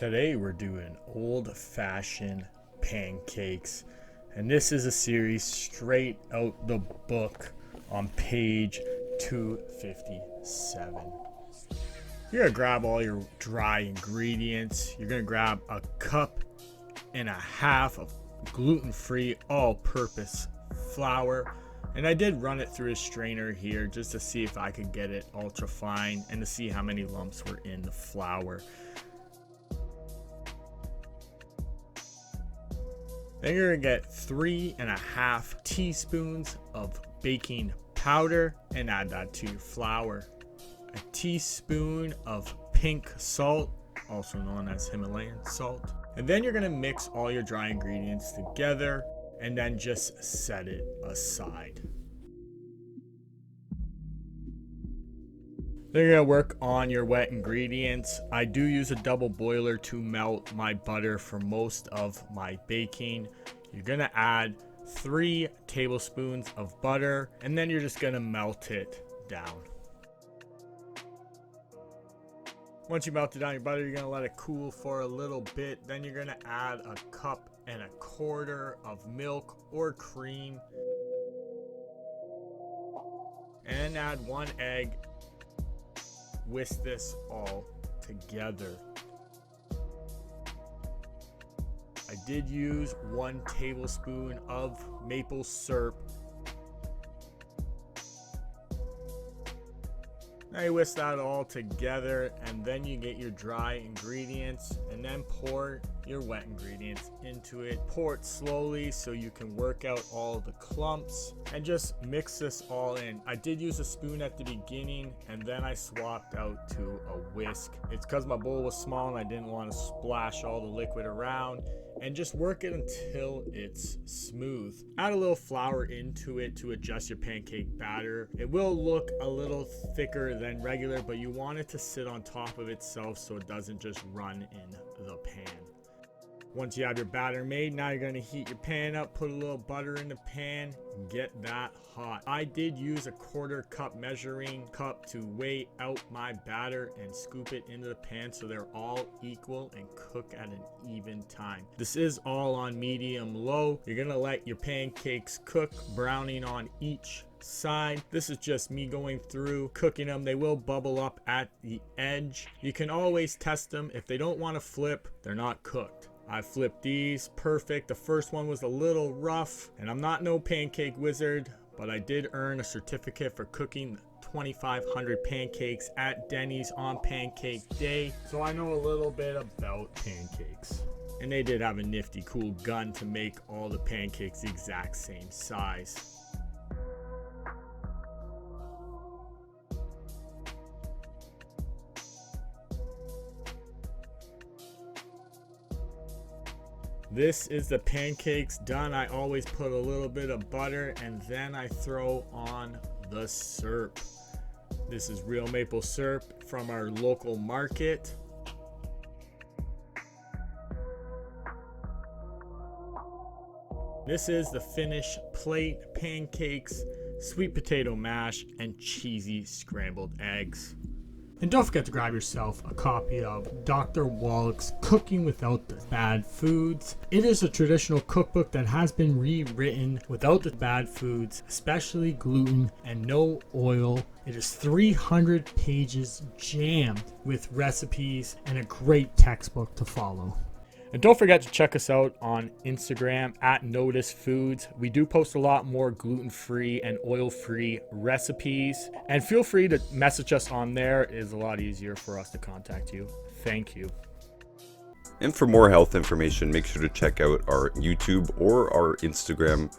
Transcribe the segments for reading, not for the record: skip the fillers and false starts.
Today we're doing old-fashioned pancakes, and this is a series straight out the book on page 257. You're gonna grab all your dry ingredients. You're gonna grab a cup and a half of gluten-free all-purpose flour, and I did run it through a strainer here just to see if I could get it ultra fine and to see how many lumps were in the flour. Then you're gonna get 3.5 teaspoons of baking powder and add that to your flour. A teaspoon of pink salt, also known as Himalayan salt. And then you're gonna mix all your dry ingredients together and then just set it aside. Then you're gonna work on your wet ingredients. I do use a double boiler to melt my butter for most of my baking. You're gonna add 3 tablespoons of butter, and then you're just gonna melt it down. Once you melted down your butter, you're gonna let it cool for a little bit. Then you're gonna add 1.25 cups of milk or cream, and add 1 egg. Whisk this all together. I did use 1 tablespoon of maple syrup. Now you whisk that all together, and then you get your dry ingredients and then pour your wet ingredients into it. Pour it slowly so you can work out all the clumps and just mix this all in. I did use a spoon at the beginning and then I swapped out to a whisk. It's because my bowl was small and I didn't want to splash all the liquid around, and just work it until it's smooth. Add a little flour into it to adjust your pancake batter. It will look a little thicker than regular, but you want it to sit on top of itself so it doesn't just run in the pan. Once you have your batter made, now you're going to heat your pan up, put a little butter in the pan, and get that hot. I did use a 1/4 cup measuring cup to weigh out my batter and scoop it into the pan so they're all equal and cook at an even time. This is all on medium low. You're going to let your pancakes cook, browning on each side. This is just me going through cooking them. They will bubble up at the edge. You can always test them. If they don't want to flip, they're not cooked. I flipped these perfect. The first one was a little rough, and I'm not no pancake wizard, but I did earn a certificate for cooking 2,500 pancakes at Denny's on Pancake Day, so I know a little bit about pancakes. And they did have a nifty cool gun to make all the pancakes the exact same size. This is the pancakes done. I always put a little bit of butter and then I throw on the syrup. This is real maple syrup from our local market. This is the finished plate: pancakes, sweet potato mash, and cheesy scrambled eggs. And don't forget to grab yourself a copy of Dr. Wallach's Cooking Without the Bad Foods. It is a traditional cookbook that has been rewritten without the bad foods, especially gluten and no oil. It is 300 pages jammed with recipes and a great textbook to follow. And don't forget to check us out on Instagram at Notice Foods. We do post a lot more gluten-free and oil-free recipes. And feel free to message us on there. It is a lot easier for us to contact you. Thank you. And for more health information, make sure to check out our YouTube or our Instagram.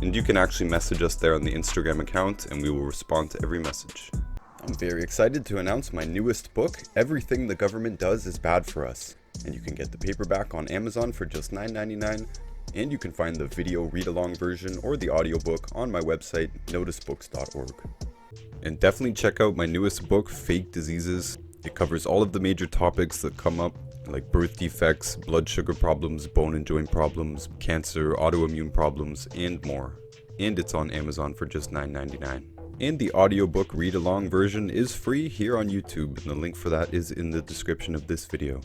And you can actually message us there on the Instagram account, and we will respond to every message. I'm very excited to announce my newest book, Everything the Government Does is Bad for Us. And you can get the paperback on Amazon for just $9.99, and you can find the video read-along version or the audiobook on my website, noticebooks.org. And definitely check out my newest book, Fake Diseases. It covers all of the major topics that come up, like birth defects, blood sugar problems, bone and joint problems, cancer, autoimmune problems, and more. And it's on Amazon for just $9.99. And the audiobook read-along version is free here on YouTube, and the link for that is in the description of this video.